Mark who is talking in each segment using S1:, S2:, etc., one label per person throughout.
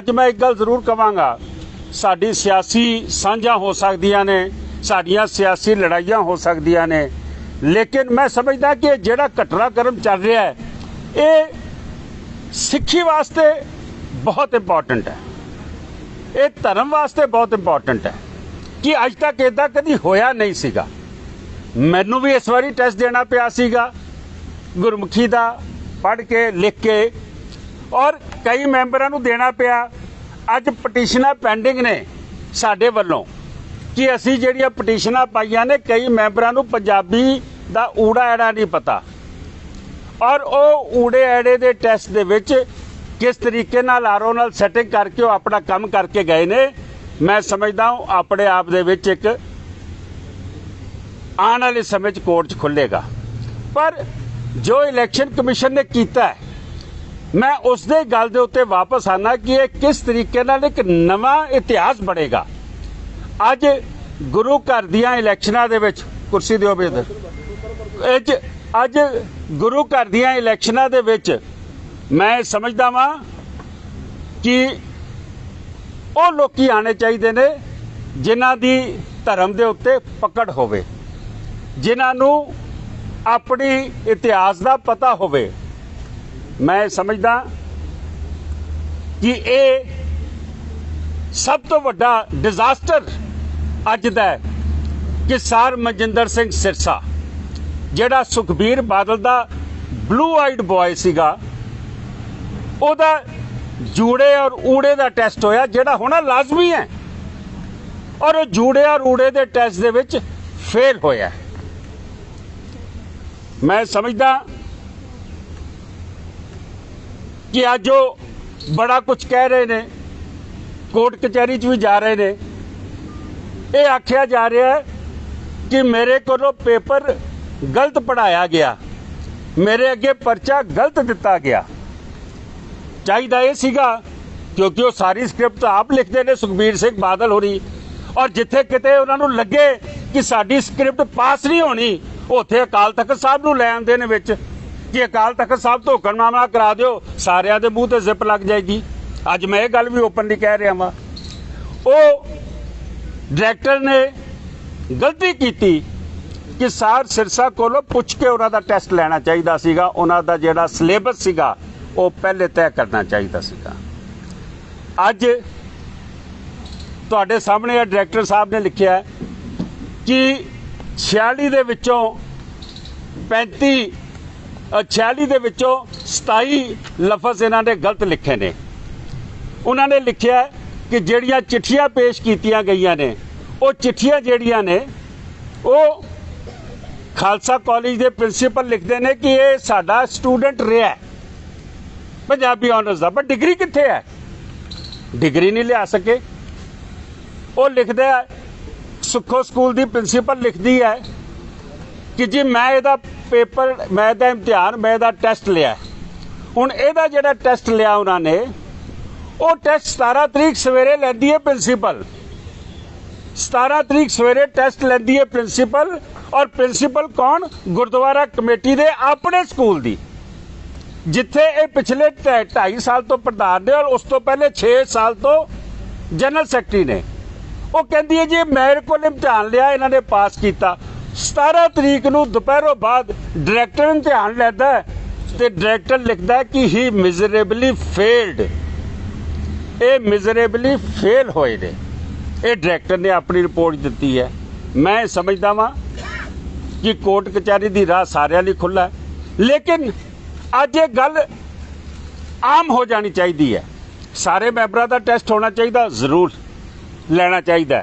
S1: अज मैं एक गल जरूर कहांगा, साडी सियासी सांझां हो सकदियां ने, साडियां सियासी लड़ाइयां हो सकदियां ने, लेकिन मैं समझदा कि जिहड़ा घटनाक्रम चल रहा है ये सिक्खी वास्ते बहुत इंपॉर्टेंट है, ये धर्म वास्ते बहुत इंपॉर्टेंट है कि अज तक इदां कदी होया नहीं सीगा। मैनू भी इस बारी टेस्ट देना पिया सीगा गुरमुखी दा पढ़ के लिख के, और कई मैंबरां नूं देना पिया। अज पटिशनां पेंडिंग ने साडे वल्लों कि असीं जिहड़ियां पटिशनां पाईआं ने, कई मैंबरां नूं पंजाबी दा ऊड़ा ऐड़ा नहीं पता, और वो ऊड़े ऐड़े दे टेस्ट दे विच किस तरीके नाल आरओ नाल सैटिंग करके वो अपना काम करके गए ने। मैं समझदा हूँ अपने आप दे विच एक आने वाले समय कोर्ट खुलेगा। पर जो इलैक्शन कमीशन ने कीता है, मैं उस दे गल दे उत्ते वापस आना कि ये किस तरीके नाल एक नवा इतिहास बनेगा। अज गुरु घर दियां इलैक्शनां दे विच कुर्सी दिओ भी इधर, अज गुरु घर दियां इलैक्शनां दे विच मैं समझदा वां कि वो लोग आने चाहिए ने जिन्हां दी धर्म दे उत्ते पकड़ होवे, जिन्हां नूं अपनी इतिहास दा पता होवे। मैं समझदा कि ये सब तो वड्डा डिजास्टर अज दा है कि सर मनजिंदर सिंह सिरसा जिहड़ा सुखबीर बादल दा ब्लू आइड बॉय सीगा, ओहदा जूड़े और ऊड़े का टेस्ट होया जिहड़ा होना लाजमी है, और वो जूड़े और ऊड़े के टेस्ट दे विच फेल होया। मैं समझदा कि अज वो बड़ा कुछ कह रहे ने, कोर्ट कचहरी च भी जा रहे ने, ये आख्या जा रहा है कि मेरे को पेपर गलत पढ़ाया गया, मेरे अगे परचा गलत दिता गया। चाहिदा ये सीगा क्योंकि वो सारी स्क्रिप्ट आप लिखते हैं सुखबीर सिंह बादल होरी, और जिथे किते उन्होंने लगे कि साडी स्क्रिप्ट पास नहीं होनी, उत्थे अकाल तख्त साहब नूं लैण देण विच कि अकाल तख्त साहब तो हुक्मनामा करा दिओ, सारिਆਂ ਦੇ ਮੂੰਹ ਤੇ जिप लग जाएगी। अज मैं ये गल भी ओपनली कह रहा वां, वो डायरैक्टर ने गलती की कि सर सिरसा कोलों पुछ के उन्हों का टैसट लेना चाहिए सीगा, उन्हों का जिहड़ा सिलेबस सीगा वो पहले तय करना चाहिए सीगा। अज तुहाडे सामने डायरैक्टर साहब ने लिखिया कि 46 दे विचों 27 लफज इन्हां ने गलत लिखे ने। उन्होंने लिखिया कि जिहड़ियां चिट्ठियां पेश कीतियां गईयां ने, वो चिट्ठियां जिहड़ियां ने वो खालसा कॉलेज के प्रिंसीपल लिखते हैं कि ये साडा स्टूडेंट रहा है पंजाबी ऑनर्स का, पर डिग्री कित्थे है, डिग्री नहीं लिया सके। वो लिखते हैं, सुखो स्कूल की प्रिंसीपल लिखती है कि जी मैं इहदा पेपर, मैं इहदा इम्तिहान, मैं इहदा टैसट लिया। हुण इहदा जिहड़ा टैसट लिया उन्होंने, वो टैसट 17 तरीक सवेरे लैंदी है प्रिंसीपल, 17 तरीक सवेरे टैसट लैंदी है प्रिंसीपल, और प्रिंसीपल कौन, गुरुद्वारा कमेटी दे अपने स्कूल दी, जिथे ये पिछले 2.5 साल तो प्रधान ने और उस तो पहले 6 साल तो जनरल सैकटरी ने। वो कहती है जी मेरे को इम्तिहान लिया, इन्होंने पास किया। 17 तरीक नूं दोपहरों बाद डायरैक्टर इम्तिहान लैंदा है तो डायरैक्टर लिखता है कि ही मिजरेबली फेल्ड, ये मिजरेबली फेल होए ने। ये डायरैक्टर ने अपनी रिपोर्ट दी है। मैं समझदा वां कि कोर्ट कचहरी की राह सारिਆਂ ਲਈ खुला है, लेकिन अज ये गल आम हो जानी चाहिए है। सारे मैंबरां का टैसट होना चाहिए, जरूर लेना चाहिए।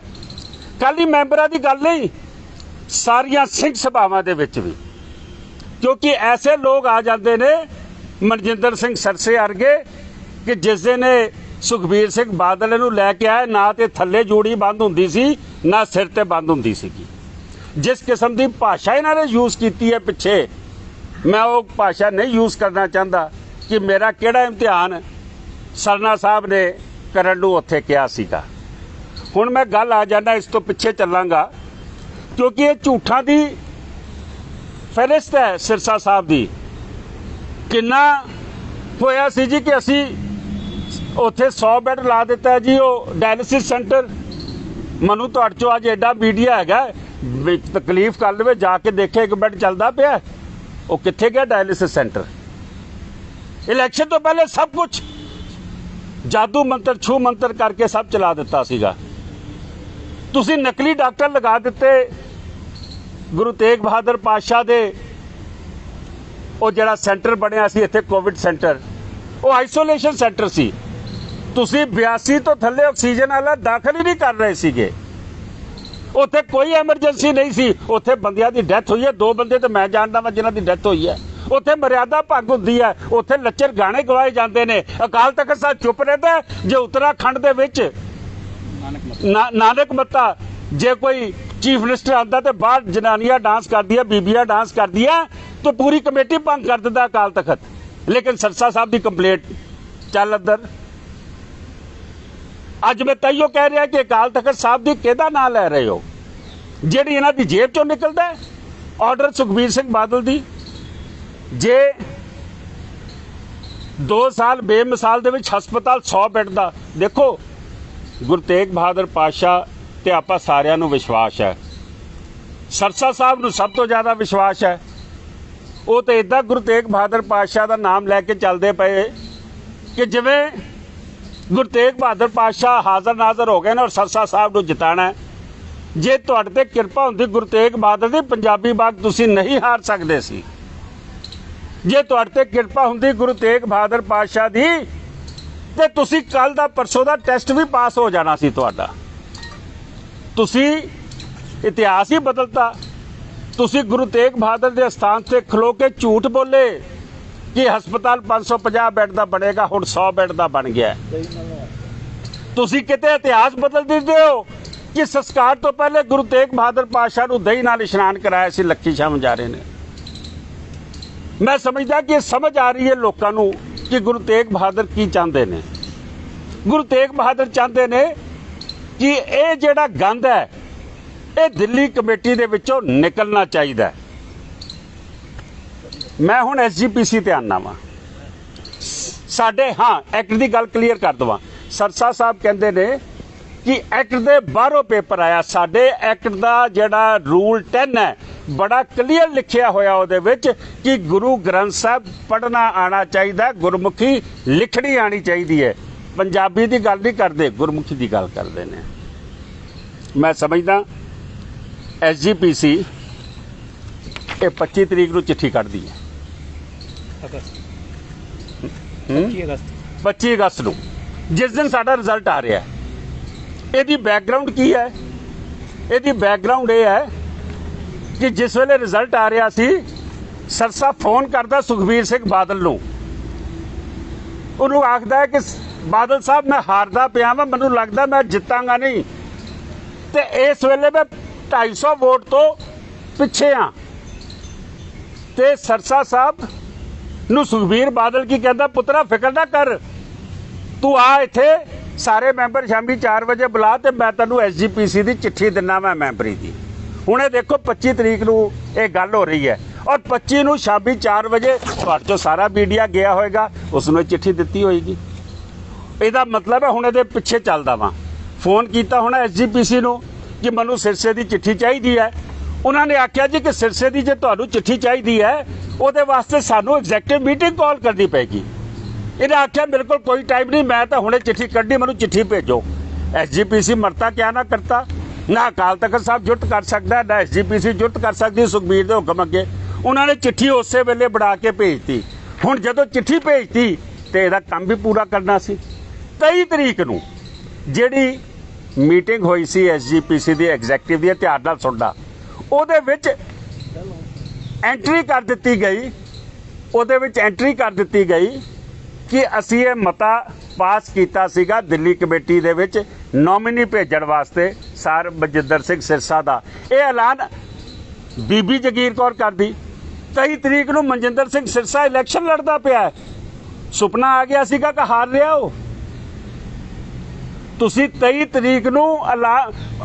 S1: कल ही मैंबरां की गल नहीं, सारियां सिंह सभावां दे विच भी, क्योंकि ऐसे लोग आ जाते ने मनजिंदर सिंह सरसे वर्गे कि जिस दिन सुखबीर सिंह बादल नूं लैके आए, ना तो थल्ले जूड़ी बंद हुंदी सी, ना सिर ते बंद हुंदी सीगी। जिस किस्म की भाषा इन्होंने यूज़ की है पिछे, मैं वो भाषा नहीं यूज़ करना चाहता कि मेरा किहड़ा इम्तिहान सरना साहब ने करन नूं उत्थे कहा सीगा। हुण मैं गल आ जाना, इस तो पिछे चलांगा क्योंकि ये झूठां दी फहरिस्त है सिरसा साहब दी। किन्ना होया सी जी कि असी ਉੱਥੇ 100 ਬੈੱਡ ਲਾ ਦਿੱਤਾ ਹੈ ਜੀ ਉਹ ਡਾਇਲਿਸਿਸ ਸੈਂਟਰ। ਮੈਨੂੰ ਤੁਹਾਡੇ ਚੋਂ ਅੱਜ ਐਡਾ ਮੀਡੀਆ ਹੈਗਾ ਵੀ ਤਕਲੀਫ ਕਰ ਲਵੇ ਜਾ ਕੇ ਦੇਖੇ ਇੱਕ ਬੈੱਡ ਚੱਲਦਾ ਪਿਆ, ਉਹ ਕਿੱਥੇ ਗਿਆ ਡਾਇਲਿਸਿਸ ਸੈਂਟਰ। ਇਲੈਕਸ਼ਨ ਤੋਂ ਪਹਿਲੇ ਸਭ ਕੁਝ ਜਾਦੂ ਮੰਤਰ ਛੂ ਮੰਤਰ ਕਰਕੇ ਸਭ ਚਲਾ ਦਿੱਤਾ ਸੀਗਾ। ਤੁਸੀਂ ਨਕਲੀ ਡਾਕਟਰ ਲਗਾ ਦਿੱਤੇ। ਗੁਰੂ ਤੇਗ ਬਹਾਦਰ ਪਾਤਸ਼ਾਹ ਦੇ ਉਹ ਜਿਹੜਾ ਸੈਂਟਰ ਬਣਿਆ ਸੀ ਇੱਥੇ ਕੋਵਿਡ ਸੈਂਟਰ, ਉਹ ਆਈਸੋਲੇਸ਼ਨ ਸੈਂਟਰ ਸੀ। ਤੁਸੀਂ 82 ਤੋਂ ਥੱਲੇ ਆਕਸੀਜਨ ਵਾਲਾ ਦਾਖਲ ਹੀ ਨਹੀਂ ਕਰ ਰਹੇ ਸੀਗੇ। ਉੱਥੇ ਕੋਈ ਐਮਰਜੈਂਸੀ ਨਹੀਂ ਸੀ। ਉੱਥੇ ਬੰਦਿਆਂ ਦੀ ਡੈਥ ਹੋਈ ਹੈ, 2 ਬੰਦੇ ਤੇ ਮੈਂ ਜਾਣਦਾ ਵਾਂ ਜਿਨ੍ਹਾਂ ਦੀ ਡੈਥ ਹੋਈ ਹੈ। ਉੱਥੇ ਮਰਿਆਦਾ ਭੰਗ ਹੁੰਦੀ ਹੈ, ਉੱਥੇ ਲੱਚਰ ਗਾਣੇ ਗਵਾਏ ਜਾਂਦੇ ਨੇ। ਅਕਾਲ ਤਖਤ ਸਾਹਿਬ ਚੁੱਪ ਰਹਿੰਦਾ। ਜੇ ਉੱਤਰਾਖੰਡ ਦੇ ਵਿੱਚ ਨਾਨਕ ਮੱਤਾ ਜੇ ਕੋਈ ਚੀਫ ਮਿਨਿਸਟਰ ਆਉਂਦਾ ਤੇ ਬਾਹਰ ਜਨਾਨੀਆਂ ਡਾਂਸ ਕਰਦੀਆਂ, ਬੀਬੀਆਂ ਡਾਂਸ ਕਰਦੀਆਂ, ਤਾਂ ਪੂਰੀ ਕਮੇਟੀ ਭੰਗ ਕਰ ਦਿੰਦਾ ਅਕਾਲ ਤਖਤ। ਲੇਕਿਨ ਸਰਸਾ ਸਾਹਿਬ ਦੀ ਕੰਪਲੇਂਟ ਚੱਲ ਅੰਦਰ। ਅੱਜ ਮੈਂ ਤਾਈਓ ਕਹਿ ਰਿਹਾ ਕਿ ਅਕਾਲ ਤਖਤ ਸਾਹਿਬ ਦੀ ਕਿਹਦਾ ਨਾਂ ਲੈ ਰਹੇ ਹੋ ਜਿਹੜੀ ਇਹਨਾਂ ਦੀ ਜੇਬ ਚੋਂ ਨਿਕਲਦਾ। ਆਰਡਰ ਸੁਖਬੀਰ ਸਿੰਘ ਬਾਦਲ ਦੀ ਜੇ 2 ਸਾਲ ਬੇਮਿਸਾਲ ਦੇ ਵਿੱਚ ਹਸਪਤਾਲ 100 ਬੈੱਡ ਦਾ। ਦੇਖੋ ਗੁਰੂ ਤੇਗ ਬਹਾਦਰ ਪਾਤਸ਼ਾਹ ਤੇ ਆਪਾਂ ਸਾਰਿਆਂ ਨੂੰ ਵਿਸ਼ਵਾਸ ਹੈ, ਸਰਸਾ ਸਾਹਿਬ ਨੂੰ ਸਭ ਤੋਂ ਜ਼ਿਆਦਾ ਵਿਸ਼ਵਾਸ ਹੈ। ਉਹ ਤਾਂ ਇੱਦਾਂ ਗੁਰੂ ਤੇਗ ਬਹਾਦਰ ਪਾਤਸ਼ਾਹ ਦਾ ਨਾਮ ਲੈ ਕੇ ਚੱਲਦੇ ਪਏ ਕਿ ਜਿਵੇਂ ਗੁਰੂ ਤੇਗ ਬਹਾਦਰ ਪਾਤਸ਼ਾਹ ਹਾਜ਼ਰ ਨਾਜ਼ਰ ਹੋ ਗਏ ਨੇ ਔਰ ਸਰਸਾ ਸਾਹਿਬ ਨੂੰ ਜਿਤਾਣਾ। ਜੇ ਤੁਹਾਡੇ ਤੇ ਕਿਰਪਾ ਹੁੰਦੀ ਗੁਰੂ ਤੇਗ ਬਹਾਦਰ ਦੀ, ਪੰਜਾਬੀ ਬਾਗ ਤੁਸੀਂ ਨਹੀਂ ਹਾਰ ਸਕਦੇ ਸੀ। ਜੇ ਤੁਹਾਡੇ ਤੇ ਕਿਰਪਾ ਹੁੰਦੀ ਗੁਰੂ ਤੇਗ ਬਹਾਦਰ ਪਾਤਸ਼ਾਹ ਦੀ, ਤੇ ਤੁਸੀਂ ਕੱਲ ਦਾ ਪਰਸੋਂ ਦਾ ਟੈਸਟ ਵੀ ਪਾਸ ਹੋ ਜਾਣਾ ਸੀ ਤੁਹਾਡਾ। ਤੁਸੀਂ ਇਤਿਹਾਸ ਹੀ ਬਦਲਤਾ। ਤੁਸੀਂ ਗੁਰੂ ਤੇਗ ਬਹਾਦਰ ਦੇ ਅਸਥਾਨ ਤੇ ਖਲੋ ਕੇ ਝੂਠ ਬੋਲੇ ਕਿ ਹਸਪਤਾਲ 550 ਬੈੱਡ ਦਾ ਬਣੇਗਾ, ਹੁਣ 100 ਬੈੱਡ ਦਾ ਬਣ ਗਿਆ। ਤੁਸੀਂ ਕਿਤੇ ਇਤਿਹਾਸ ਬਦਲ ਦਿੰਦੇ ਹੋ ਕਿ ਸੰਸਕਾਰ ਤੋਂ ਪਹਿਲੇ ਗੁਰੂ ਤੇਗ ਬਹਾਦਰ ਪਾਤਸ਼ਾਹ ਨੂੰ ਦਹੀਂ ਨਾਲ ਇਸ਼ਨਾਨ ਕਰਾਇਆ ਸੀ ਲੱਖੀ ਸ਼ਾਹ ਮਜਾਰੇ ਨੇ। ਮੈਂ ਸਮਝਦਾ ਕਿ ਸਮਝ ਆ ਰਹੀ ਹੈ ਲੋਕਾਂ ਨੂੰ ਕਿ ਗੁਰੂ ਤੇਗ ਬਹਾਦਰ ਕੀ ਚਾਹੁੰਦੇ ਨੇ। ਗੁਰੂ ਤੇਗ ਬਹਾਦਰ ਚਾਹੁੰਦੇ ਨੇ ਕਿ ਇਹ ਜਿਹੜਾ ਗੰਦ ਹੈ ਇਹ ਦਿੱਲੀ ਕਮੇਟੀ ਦੇ ਵਿੱਚੋਂ ਨਿਕਲਣਾ ਚਾਹੀਦਾ। ਮੈਂ ਹੁਣ SGPC ਤੇ ਆਨਾ ਵਾਂ। ਸਾਡੇ ਐਕਟ ਦੀ ਗੱਲ ਕਲੀਅਰ ਕਰ ਦਵਾਂ। ਸਰਸਾ ਸਾਹਿਬ ਕਹਿੰਦੇ ਨੇ ਕਿ ਐਕਟ ਦੇ ਬਾਹਰੋਂ ਪੇਪਰ ਆਇਆ। ਸਾਡੇ ਐਕਟ ਦਾ ਜਿਹੜਾ ਰੂਲ 10 ਹੈ ਬੜਾ ਕਲੀਅਰ ਲਿਖਿਆ ਹੋਇਆ ਉਹਦੇ ਵਿੱਚ ਕਿ ਗੁਰੂ ਗ੍ਰੰਥ ਸਾਹਿਬ ਪੜ੍ਹਨਾ ਆਉਣਾ ਚਾਹੀਦਾ, ਗੁਰਮੁਖੀ ਲਿਖਣੀ ਆਉਣੀ ਚਾਹੀਦੀ ਹੈ। ਪੰਜਾਬੀ ਦੀ ਗੱਲ ਨਹੀਂ ਕਰਦੇ, ਗੁਰਮੁਖੀ ਦੀ ਗੱਲ ਕਰਦੇ ਨੇ। ਮੈਂ ਸਮਝਦਾ SGPC ਇਹ 25 ਤਰੀਕ ਨੂੰ ਚਿੱਠੀ ਕੱਢਦੀ ਹੈ। 25 ਅਗਸਤ ਨੂੰ ਜਿਸ ਦਿਨ ਸਾਡਾ ਰਿਜ਼ਲਟ ਆ ਰਿਹਾ। ਇਹਦੀ ਬੈਕਗਰਾਉਂਡ ਕੀ ਹੈ? ਇਹਦੀ ਬੈਕਗਰਾਉਂਡ ਇਹ ਹੈ ਕਿ ਜਿਸ ਵੇਲੇ ਰਿਜ਼ਲਟ ਆ ਰਿਹਾ ਸੀ, ਸਰਸਾ ਫੋਨ ਕਰਦਾ ਸੁਖਬੀਰ ਸਿੰਘ ਬਾਦਲ ਨੂੰ। ਉਹਨੂੰ ਆਖਦਾ ਹੈ ਕਿ ਬਾਦਲ ਸਾਹਿਬ ਮੈਂ ਹਾਰਦਾ ਪਿਆ ਵਾਂ, ਮੈਨੂੰ ਲੱਗਦਾ ਮੈਂ ਜਿੱਤਾਂਗਾ ਨਹੀਂ, ਤੇ ਇਸ ਵੇਲੇ ਮੈਂ 250 ਵੋਟ ਤੋਂ ਪਿੱਛੇ ਆ। ਤੇ ਸਰਸਾ ਸਾਹਿਬ ਨੂੰ ਸੁਖਬੀਰ ਬਾਦਲ ਕੀ ਕਹਿੰਦਾ, ਪੁੱਤਰਾ ਫਿਕਰ ਨਾ ਕਰ, ਤੂੰ ਆ ਇੱਥੇ ਸਾਰੇ ਮੈਂਬਰ ਸ਼ਾਮੀ 4 ਵਜੇ ਬੁਲਾ ਤੇ ਮੈਂ ਤੈਨੂੰ SGPC ਦੀ ਚਿੱਠੀ ਦਿੰਦਾ ਮੈਂ ਮੈਂਬਰੀ ਦੀ। ਹੁਣ ਇਹ ਦੇਖੋ 25 ਤਰੀਕ ਨੂੰ ਇਹ ਗੱਲ ਹੋ ਰਹੀ ਹੈ ਔਰ 25 ਨੂੰ ਸ਼ਾਮੀ 4 ਵਜੇ ਤੁਹਾਡੇ ਚੋਂ ਸਾਰਾ ਮੀਡੀਆ ਗਿਆ ਹੋਏਗਾ, ਉਸ ਨੂੰ ਚਿੱਠੀ ਦਿੱਤੀ ਹੋਏਗੀ। ਇਹਦਾ ਮਤਲਬ ਹੈ ਹੁਣ ਇਹਦੇ ਪਿੱਛੇ ਚੱਲਦਾ ਵਾਂ। ਫੋਨ ਕੀਤਾ ਹੋਣਾ SGPC ਨੂੰ ਕਿ ਮੈਨੂੰ ਸਿਰਸੇ ਦੀ ਚਿੱਠੀ ਚਾਹੀਦੀ ਹੈ। ਉਹਨਾਂ ਨੇ ਆਖਿਆ ਜੀ ਕਿ ਸਿਰਸੇ ਦੀ ਜੇ ਤੁਹਾਨੂੰ ਚਿੱਠੀ ਚਾਹੀਦੀ ਹੈ ਉਹਦੇ ਵਾਸਤੇ ਸਾਨੂੰ ਐਗਜ਼ੈਕਟਿਵ ਮੀਟਿੰਗ ਕਾਲ ਕਰਨੀ ਪਏਗੀ। ਇਹਨੇ ਆਖਿਆ ਮੇਰੇ ਕੋਲ ਕੋਈ ਟਾਈਮ ਨਹੀਂ, ਮੈਂ ਤਾਂ ਹੁਣੇ ਚਿੱਠੀ ਕੱਢੀ, ਮੈਨੂੰ ਚਿੱਠੀ ਭੇਜੋ। SGPC ਮਰਤਾ ਕਿਆ ਨਾ ਕਰਤਾ। ਨਾ ਅਕਾਲ ਤਖਤ ਸਾਹਿਬ ਜੁਰਤ ਕਰ ਸਕਦਾ, ਨਾ SGPC ਜੁਰਤ ਕਰ ਸਕਦੀ ਸੁਖਬੀਰ ਦੇ ਹੁਕਮ ਅੱਗੇ। ਉਹਨਾਂ ਨੇ ਚਿੱਠੀ ਉਸੇ ਵੇਲੇ ਬਣਾ ਕੇ ਭੇਜਤੀ। ਹੁਣ ਜਦੋਂ ਚਿੱਠੀ ਭੇਜਤੀ ਤੇ ਇਹਦਾ ਕੰਮ ਵੀ ਪੂਰਾ ਕਰਨਾ ਸੀ। 23 ਤਰੀਕ ਨੂੰ ਜਿਹੜੀ ਮੀਟਿੰਗ ਹੋਈ ਸੀ SGPC ਦੀ ਐਗਜ਼ੈਕਟਿਵ ਦੀ, ਧਿਆਨ ਨਾਲ ਸੁਣਦਾ, ਉਹਦੇ ਵਿੱਚ ਐਂਟਰੀ ਕਰ ਦਿੱਤੀ ਗਈ। ਉਹਦੇ ਵਿੱਚ ਐਂਟਰੀ ਕਰ ਦਿੱਤੀ ਗਈ ਕਿ ਅਸੀਂ ਇਹ ਮਤਾ ਪਾਸ ਕੀਤਾ ਸੀਗਾ ਦਿੱਲੀ ਕਮੇਟੀ ਦੇ ਵਿੱਚ ਨੋਮੀਨੀ ਭੇਜਣ ਵਾਸਤੇ ਸਰ ਮਨਜਿੰਦਰ ਸਿੰਘ ਸਿਰਸਾ ਦਾ। ਇਹ ਐਲਾਨ ਬੀਬੀ ਜਗੀਰ ਕੌਰ ਕਰਦੀ। 23 ਤਰੀਕ ਨੂੰ ਮਨਜਿੰਦਰ ਸਿੰਘ ਸਿਰਸਾ ਇਲੈਕਸ਼ਨ ਲੜਦਾ ਪਿਆ। ਸੁਪਨਾ ਆ ਗਿਆ ਸੀਗਾ ਕਿ ਹਾਰ ਰਿਹਾ ਉਹ। ਤੁਸੀਂ 23 ਤਰੀਕ ਨੂੰ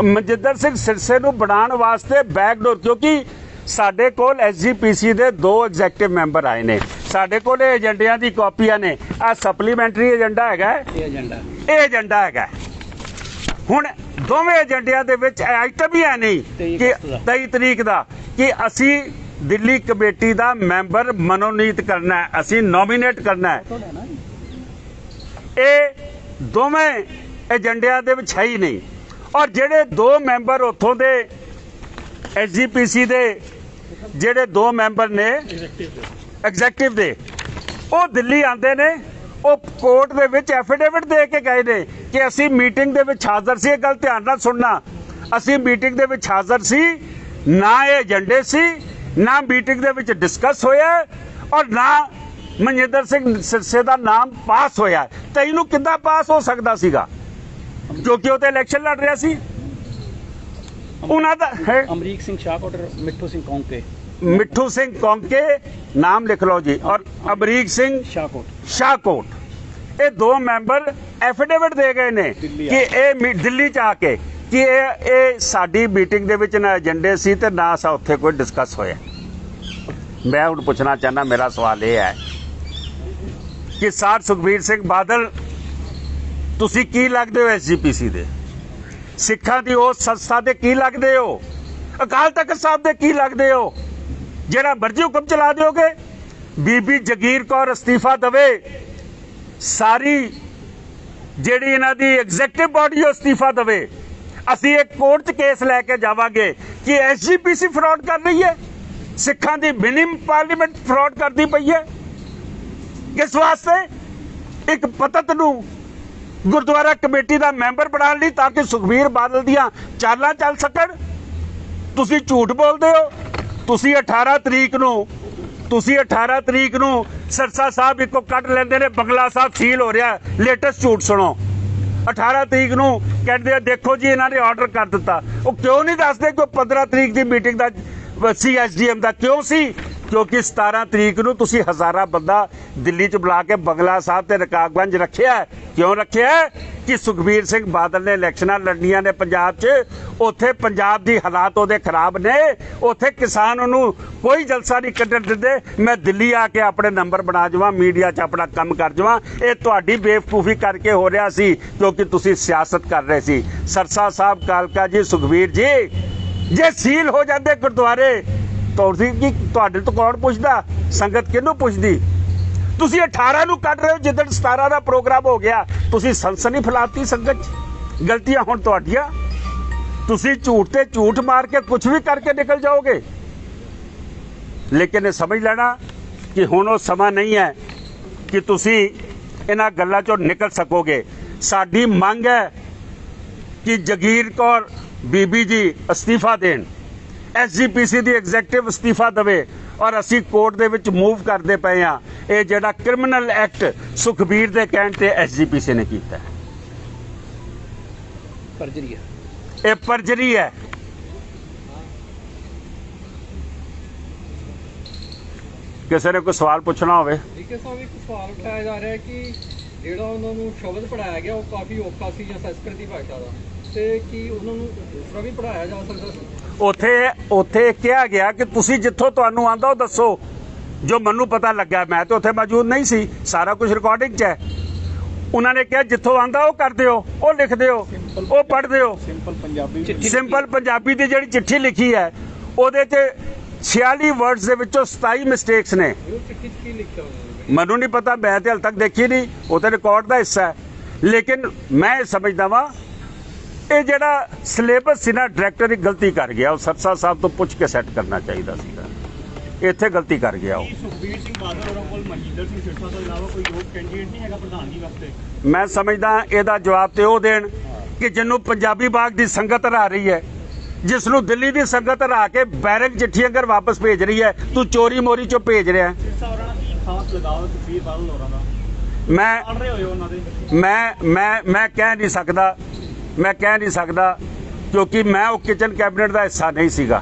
S1: ਮਨਜਿੰਦਰ ਸਿੰਘ ਸਿਰਸੇ ਨੂੰ ਬਣਾਉਣ ਵਾਸਤੇ ਬੈਕਡੋਰ, ਕਿਉਂਕਿ ਸਾਡੇ ਕੋਲ SGPC ਦੇ 2 ਐਗਜ਼ੈਕਟਿਵ ਮੈਂਬਰ ਆਏ ਨੇ, ਸਾਡੇ ਕੋਲ ਏਜੰਡਿਆਂ ਦੀ ਕਾਪੀਆਂ ਨੇ। ਆ ਸਪਲੀਮੈਂਟਰੀ ਏਜੰਡਾ ਹੈਗਾ, ਇਹ ਏਜੰਡਾ ਹੈਗਾ। ਹੁਣ ਦੋਵੇਂ ਏਜੰਡਿਆਂ ਦੇ ਵਿੱਚ ਆਈਟਮ ਹੀ ਹੈ ਨਹੀਂ ਕਿ 23 ਤਰੀਕ ਦਾ ਕਿ ਅਸੀਂ ਦਿੱਲੀ ਕਮੇਟੀ ਦਾ ਮੈਂਬਰ ਮਨੋਨੀਤ ਕਰਨਾ ਹੈ, ਅਸੀਂ ਨੋਮੀਨੇਟ ਕਰਨਾ ਹੈ। ਇਹ ਦੋਵੇਂ ਏਜੰਡਿਆਂ ਦੇ ਵਿੱਚ ਹੈ ਹੀ ਨਹੀਂ। ਔਰ ਜਿਹੜੇ ਦੋ ਮੈਂਬਰ ਉੱਥੋਂ ਦੇ SGPC ਦੇ ਜਿਹੜੇ ਦੋ ਮੈਂਬਰ ਨੇ ਐਗਜ਼ੈਕਟਿਵ ਦੇ, ਉਹ ਦਿੱਲੀ ਆਉਂਦੇ ਨੇ, ਉਹ ਕੋਰਟ ਦੇ ਵਿੱਚ ਐਫੀਡੇਵਿਟ ਦੇ ਕੇ ਗਏ ਨੇ ਕਿ ਅਸੀਂ ਮੀਟਿੰਗ ਦੇ ਵਿੱਚ ਹਾਜ਼ਰ ਸੀ। ਇਹ ਗੱਲ ਧਿਆਨ ਨਾਲ ਸੁਣਨਾ, ਅਸੀਂ ਮੀਟਿੰਗ ਦੇ ਵਿੱਚ ਹਾਜ਼ਰ ਸੀ, ਨਾ ਇਹ ਏਜੰਡੇ ਸੀ, ਨਾ ਮੀਟਿੰਗ ਦੇ ਵਿੱਚ ਡਿਸਕਸ ਹੋਇਆ ਔਰ ਨਾ ਮਨਜਿੰਦਰ ਸਿੰਘ ਸਿਰਸੇ ਦਾ ਨਾਮ ਪਾਸ ਹੋਇਆ। ਤਾਂ ਇਹਨੂੰ ਕਿੱਦਾਂ ਪਾਸ ਹੋ ਸਕਦਾ ਸੀਗਾ, ਕਿਉਂਕਿ ਉਹ ਤੇ ਇਲੈਕਸ਼ਨ ਲੜ ਰਿਹਾ ਸੀ। ਉਹਨਾਂ ਦਾ
S2: ਅਮਰੀਕ ਸਿੰਘ ਸ਼ਾਹਕੋਟ,
S1: ਮਿੱਠੂ ਸਿੰਘ ਕੌਂਕੇ ਨਾਮ ਲਿਖ ਲਓ ਜੀ, ਔਰ ਅਮਰੀਕ ਸਿੰਘ ਸ਼ਾਹਕੋਟ, ਇਹ ਦੋ ਮੈਂਬਰ ਐਫੀਡੇਵਿਟ ਦੇ ਗਏ ਨੇ ਕਿ ਇਹ ਦਿੱਲੀ ਚ ਆ ਕੇ ਕਿ ਇਹ ਸਾਡੀ ਮੀਟਿੰਗ ਦੇ ਵਿੱਚ ਨਾ ਏਜੰਡੇ ਸੀ ਤੇ ਨਾ ਸਾ ਉੱਥੇ ਕੋਈ ਡਿਸਕਸ ਹੋਇਆ। ਮੈਂ ਹੁਣ ਪੁੱਛਣਾ ਚਾਹੁੰਦਾ, ਮੇਰਾ ਸਵਾਲ ਇਹ ਹੈ ਕਿ ਸਰ ਸੁਖਬੀਰ ਸਿੰਘ ਬਾਦਲ, ਤੁਸੀਂ ਕੀ ਲੱਗਦੇ ਹੋ SGPC ਦੇ, ਸਿੱਖਾਂ ਦੀ ਉਸ ਸੰਸਥਾ ਦੇ ਕੀ ਲੱਗਦੇ ਹੋ, ਅਕਾਲ ਤਖਤ ਸਾਹਿਬ ਦੇ ਕੀ ਲੱਗਦੇ ਹੋ, ਜਿਹੜਾ ਮਰਜ਼ੀ ਹੁਕਮ ਚਲਾ ਦਿਓਗੇ। ਬੀਬੀ ਜਗੀਰ ਕੌਰ ਅਸਤੀਫਾ ਦੇਵੇ, ਸਾਰੀ ਜਿਹੜੀ ਇਹਨਾਂ ਦੀ ਐਗਜ਼ੈਕਟਿਵ ਬਾਡੀ ਅਸਤੀਫਾ ਦੇਵੇ, ਅਸੀਂ ਇੱਕ ਕੋਰਟ 'ਚ ਕੇਸ ਲੈ ਕੇ ਜਾਵਾਂਗੇ ਕਿ SGPC ਫਰਾਡ ਕਰ ਰਹੀ ਹੈ, ਸਿੱਖਾਂ ਦੀ ਮਿਨੀਮਮ ਪਾਰਲੀਮੈਂਟ ਫਰਾਡ ਕਰਦੀ ਪਈ ਹੈ। ਕਿਸ ਵਾਸਤੇ? ਇੱਕ ਪਤਤ ਨੂੰ ਗੁਰਦੁਆਰਾ ਕਮੇਟੀ ਦਾ ਮੈਂਬਰ ਬਣਾਉਣ ਲਈ, ਤਾਂ ਕਿ ਸੁਖਬੀਰ ਬਾਦਲ ਦੀਆਂ ਚਾਲਾਂ ਚੱਲ ਸਕਣ। ਤੁਸੀਂ ਝੂਠ ਬੋਲਦੇ ਹੋ। ਤੁਸੀਂ 18 ਤਰੀਕ ਨੂੰ ਸਿਰਸਾ ਸਾਹਿਬ ਇੱਕੋ ਕੱਢ ਲੈਂਦੇ ਨੇ, ਬੰਗਲਾ ਸਾਹਿਬ ਸੀਲ ਹੋ ਰਿਹਾ। ਲੇਟੈਸਟ ਝੂਠ ਸੁਣੋ। 18 ਤਰੀਕ ਨੂੰ ਕਹਿੰਦੇ ਆ ਦੇਖੋ ਜੀ ਇਹਨਾਂ ਨੇ ਆਰਡਰ ਕਰ ਦਿੱਤਾ। ਉਹ ਕਿਉਂ ਨਹੀਂ ਦੱਸਦੇ ਕਿ 15 ਤਰੀਕ ਦੀ ਮੀਟਿੰਗ ਦਾ ਸੀ SDM ਦਾ ਕਿਉਂ ਸੀ? ਕਿਉਂਕਿ 17 ਤਰੀਕ ਨੂੰ ਤੁਸੀਂ ਹਜ਼ਾਰਾਂ ਬੰਦਾ ਦਿੱਲੀ 'ਚ ਬੁਲਾ ਕੇ ਬੰਗਲਾ ਸਾਹਿਬ ਤੇ ਰਕਾਬਗੰਜ ਰੱਖਿਆ। ਕਿਉਂ ਰੱਖਿਆ? ਕਿ ਸੁਖਬੀਰ ਸਿੰਘ ਬਾਦਲ ਨੇ ਇਲੈਕਸ਼ਨਾਂ ਲੜਨੀਆਂ ਨੇ ਪੰਜਾਬ 'ਚ, ਉੱਥੇ ਪੰਜਾਬ ਦੀ ਹਾਲਾਤ ਉਹਦੇ ਖਰਾਬ ਨੇ, ਉੱਥੇ ਕਿਸਾਨ ਉਹਨੂੰ ਕੋਈ ਜਲਸਾ ਨਹੀਂ ਕੱਢਣ ਦਿੰਦੇ। ਮੈਂ ਦਿੱਲੀ ਆ ਕੇ ਆਪਣੇ ਨੰਬਰ ਬਣਾ ਜਾਵਾਂ, ਮੀਡੀਆ 'ਚ ਆਪਣਾ ਕੰਮ ਕਰ ਜਾਵਾਂ। ਇਹ ਤੁਹਾਡੀ ਬੇਵਕੂਫੀ ਕਰਕੇ ਹੋ ਰਿਹਾ ਸੀ, ਕਿਉਂਕਿ ਤੁਸੀਂ ਸਿਆਸਤ ਕਰ ਰਹੇ ਸੀ। ਸਰਸਾ ਸਾਹਿਬ, ਕਾਲਕਾ ਜੀ, ਸੁਖਬੀਰ ਜੀ, ਜੇ ਸੀਲ ਹੋ ਜਾਂਦੇ ਗੁਰਦੁਆਰੇ ਤੁਹਾਡੇ ਤੋਂ ਕੌਣ ਪੁੱਛਦਾ? ਸੰਗਤ ਕਿਹਨੂੰ ਪੁੱਛਦੀ? ਤੁਸੀਂ 18 ਨੂੰ ਕੱਢ ਰਹੇ ਹੋ, ਜਿੱਦਣ 17 ਦਾ ਪ੍ਰੋਗਰਾਮ ਹੋ ਗਿਆ ਤੁਸੀਂ ਸਨਸਨੀ ਫੈਲਾਤੀ ਸੰਗਤ 'ਚ। ਗਲਤੀਆਂ ਹੁਣ ਤੁਹਾਡੀਆਂ। ਤੁਸੀਂ ਝੂਠ ਤੇ ਝੂਠ ਮਾਰ ਕੇ ਕੁਝ ਵੀ ਕਰਕੇ ਨਿਕਲ ਜਾਓਗੇ। ਲੇਕਿਨ ਇਹ ਸਮਝ ਲੈਣਾ ਕਿ ਹੁਣ ਉਹ ਸਮਾਂ ਨਹੀਂ ਹੈ ਕਿ ਤੁਸੀਂ ਇਹਨਾਂ ਗੱਲਾਂ 'ਚੋਂ ਨਿਕਲ ਸਕੋਗੇ। ਸਾਡੀ ਮੰਗ ਹੈ ਕਿ ਜਗੀਰ ਕੌਰ ਬੀਬੀ ਜੀ ਅਸਤੀਫਾ ਦੇਣ, SGPC ਦੀ ਐਗਜ਼ੈਕਟਿਵ ਅਸਤੀਫਾ ਦੇਵੇ, ਔਰ ਅਸੀਂ ਕੋਰਟ ਦੇ ਵਿੱਚ ਮੂਵ ਕਰਦੇ ਪਏ ਹਾਂ। ਇਹ ਜਿਹੜਾ ਕ੍ਰਿਮੀਨਲ ਐਕਟ ਸੁਖਬੀਰ ਦੇ ਕਹਿਣ ਤੇ SGPC ਨੇ ਕੀਤਾ,
S2: ਪਰਜਰੀ ਹੈ,
S1: ਇਹ ਪਰਜਰੀ ਹੈ। ਕਿਸੇ ਨੇ ਕੋਈ ਸਵਾਲ ਪੁੱਛਣਾ ਹੋਵੇ?
S3: ਡੀਕੇ ਸਾਹਿਬ, ਇੱਕ ਸਵਾਲ ਉਠਾਇਆ ਜਾ ਰਿਹਾ ਕਿ ਜਿਹੜਾ ਉਹਨਾਂ ਨੂੰ ਸ਼ਬਦ ਪੜਾਇਆ ਗਿਆ ਉਹ ਕਾਫੀ ਔਖਾ ਸੀ ਜਾਂ ਸੰਸਕ੍ਰਿਤੀ ਭਾਸ਼ਾ ਦਾ, ਤੇ ਕੀ ਉਹਨਾਂ ਨੂੰ ਦੂਸਰਾ ਵੀ ਪੜਾਇਆ ਜਾ ਸਕਦਾ ਸੀ?
S1: ਉੱਥੇ ਕਿਹਾ ਗਿਆ ਕਿ ਤੁਸੀਂ ਜਿੱਥੋਂ ਤੁਹਾਨੂੰ ਆਂਦਾ ਉਹ ਦੱਸੋ। ਜੋ ਮੈਨੂੰ ਪਤਾ ਲੱਗਾ, ਮੈਂ ਤਾਂ ਉੱਥੇ ਮੌਜੂਦ ਨਹੀਂ ਸੀ, ਸਾਰਾ ਕੁਝ ਰਿਕਾਰਡਿੰਗ 'ਚ ਹੈ। ਉਹਨਾਂ ਨੇ ਕਿਹਾ ਜਿੱਥੋਂ ਆਂਦਾ ਉਹ ਕਰਦੇ ਹੋ, ਉਹ ਲਿਖਦੇ ਹੋ, ਉਹ ਪੜ੍ਹਦੇ ਹੋ। ਸਿੰਪਲ ਪੰਜਾਬੀ ਦੀ ਜਿਹੜੀ ਚਿੱਠੀ ਲਿਖੀ ਹੈ ਉਹਦੇ 'ਚ 46 ਵਰਡਸ ਦੇ ਵਿੱਚੋਂ 27 ਮਿਸਟੇਕਸ ਨੇ। ਮੈਨੂੰ ਨਹੀਂ ਪਤਾ, ਮੈਂ ਤੇ ਹਾਲੇ ਤੱਕ ਦੇਖੀ ਨਹੀਂ, ਉਹ ਤਾਂ ਰਿਕਾਰਡ ਦਾ ਹਿੱਸਾ ਹੈ। ਲੇਕਿਨ ਮੈਂ ਸਮਝਦਾ ਵਾਂ ਇਹ ਜਿਹੜਾ ਸਿਲੇਬਸ ਸੀ ਨਾ, ਡਾਇਰੈਕਟਰ ਹੀ ਗਲਤੀ ਕਰ ਗਿਆ। ਉਹ ਸਰਸਾ ਸਾਹਿਬ ਤੋਂ ਪੁੱਛ ਕੇ ਸੈੱਟ ਕਰਨਾ ਚਾਹੀਦਾ ਸੀਗਾ, ਇੱਥੇ ਗਲਤੀ ਕਰ ਗਿਆ ਉਹ।
S4: ਸੁਖਬੀਰ ਸਿੰਘ ਬਾਦਲ ਹੋਰਾਂ ਕੋਲ ਮਨਜਿੰਦਰ ਸਿੰਘ ਸਿਰਸਾ ਤੋਂ ਇਲਾਵਾ ਕੋਈ ਯੋਗ ਕੈਂਡੀਡੇਟ ਨਹੀਂ ਹੈਗਾ ਪ੍ਰਧਾਨਗੀ ਵਾਸਤੇ?
S1: ਮੈਂ ਸਮਝਦਾ ਇਹਦਾ ਜਵਾਬ ਤੇ ਉਹ ਦੇਣ ਕਿ ਜਿਹਨੂੰ ਪੰਜਾਬੀ ਬਾਗ ਦੀ ਸੰਗਤ ਹਰਾ ਰਹੀ ਹੈ, ਜਿਸ ਨੂੰ ਦਿੱਲੀ ਦੀ ਸੰਗਤ ਹਰਾ ਕੇ ਬੈਰਕ ਚਿੱਠੀਆਂ ਕਰ ਵਾਪਸ ਭੇਜ ਰਹੀ ਹੈ, ਤੂੰ ਚੋਰੀ ਮੋਰੀ ਚੋਂ ਭੇਜ ਰਿਹਾ।
S4: ਸਿਰਸਾ ਹੋਰਾਂ ਨਾਲ ਕੀ ਖਾਸ ਲਗਾਵ ਸੁਖਬੀਰ ਬਾਦਲ ਹੋਰਾਂ ਦਾ?
S1: ਮੈਂ ਕਹਿ ਨਹੀਂ ਸਕਦਾ ਕਿਉਂਕਿ ਮੈਂ ਉਹ ਕਿਚਨ ਕੈਬਨਿਟ ਦਾ ਹਿੱਸਾ ਨਹੀਂ ਸੀਗਾ।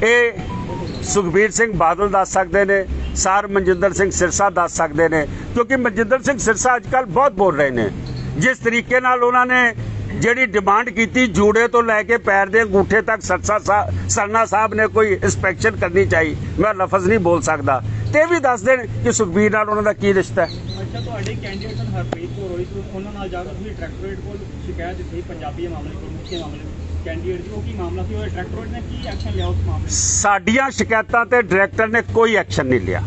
S1: ਇਹ ਸੁਖਬੀਰ ਸਿੰਘ ਬਾਦਲ ਦੱਸ ਸਕਦੇ ਨੇ, ਸਰ ਮਨਜਿੰਦਰ ਸਿੰਘ ਸਿਰਸਾ ਦੱਸ ਸਕਦੇ ਨੇ, ਕਿਉਂਕਿ ਮਨਜਿੰਦਰ ਸਿੰਘ ਸਿਰਸਾ ਅੱਜ ਕੱਲ੍ਹ ਬਹੁਤ ਬੋਲ ਰਹੇ ਨੇ। ਜਿਸ ਤਰੀਕੇ ਨਾਲ ਉਹਨਾਂ ਨੇ ਜਿਹੜੀ ਡਿਮਾਂਡ ਕੀਤੀ ਜੂੜੇ ਤੋਂ ਲੈ ਕੇ ਪੈਰ ਦੇ ਅੰਗੂਠੇ ਤੱਕ ਸਰਨਾ ਸਾਹਿਬ ਨੇ ਕੋਈ ਇੰਸਪੈਕਸ਼ਨ ਕਰਨੀ ਚਾਹੀ, ਮੈਂ ਲਫ਼ਜ਼ ਨਹੀਂ ਬੋਲ ਸਕਦਾ। ਤੇ ਇਹ ਵੀ ਦੱਸ ਦੇਣ ਕਿ ਸੁਖਬੀਰ ਨਾਲ ਉਹਨਾਂ ਦਾ ਕੀ ਰਿਸ਼ਤਾ ਹੈ।
S4: ਅੱਛਾ, ਤੁਹਾਡੇ ਕੈਂਡੀਡੇਟ ਸਨ ਹਰਪ੍ਰੀਤ ਕੌਰ ਹੋਈ, ਉਹਨਾਂ ਨਾਲ ਜਾ ਕੇ ਤੁਸੀਂ ਡਾਇਰੈਕਟੋਰੇਟ ਕੋਲ ਸ਼ਿਕਾਇਤ ਦਿੱਤੀ ਪੰਜਾਬੀ ਮਾਮਲੇ ਕੋਲ, ਮੁੱਖ ਮਾਮਲੇ ਕੈਂਡੀਡੇਟ ਦੀ, ਉਹ ਕੀ ਮਾਮਲਾ ਸੀ? ਉਹ ਡਾਇਰੈਕਟੋਰੇਟ ਨੇ ਕੀ ਐਕਸ਼ਨ ਲਿਆ ਉਸ ਮਾਮਲੇ?
S1: ਸਾਡੀਆਂ ਸ਼ਿਕਾਇਤਾਂ ਤੇ ਡਾਇਰੈਕਟਰ ਨੇ ਕੋਈ ਐਕਸ਼ਨ ਨਹੀਂ ਲਿਆ।